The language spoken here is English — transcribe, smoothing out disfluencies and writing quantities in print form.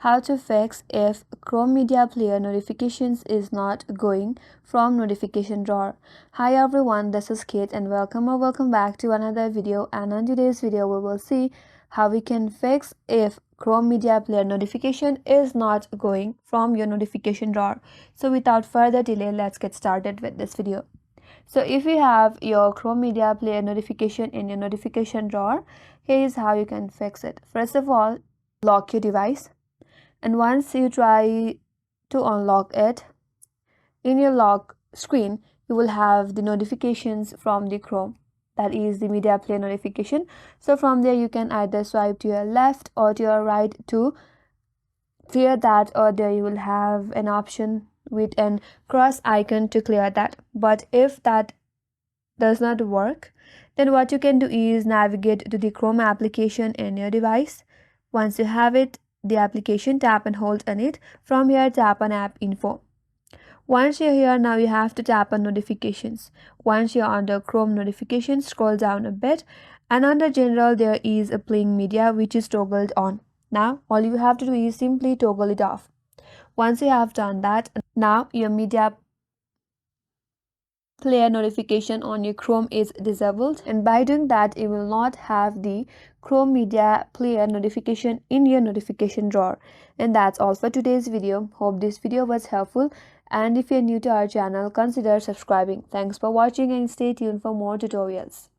how to fix if Chrome Media Player notifications is not going from notification drawer. Hi everyone, this is Kate and welcome back to another video, and on today's video we will see how we can fix if Chrome Media Player notification is not going from your notification drawer. So without further delay, let's get started with this video. So if you have your Chrome Media Player notification in your notification drawer, here is how you can fix it. First of all, lock your device, and once you try to unlock it, in your lock screen you will have the notifications from the Chrome, that is the Media Player notification. So from there you can either swipe to your left or to your right to clear that, or there you will have an option with an cross icon to clear that. But if that does not work, then what you can do is navigate to the Chrome application in your device. Once you have it, the application, tap and hold on it. From here, tap on app info. Once you're here, now you have to tap on notifications. Once you're under Chrome notifications, scroll down a bit, and under general there is a playing media which is toggled on. Now all you have to do is simply toggle it off. Once you have done that, now your Media Player notification on your Chrome is disabled, and by doing that you will not have the Chrome Media Player notification in your notification drawer. And that's all for today's video. Hope this video was helpful, and if you're new to our channel, consider subscribing. Thanks for watching and stay tuned for more tutorials.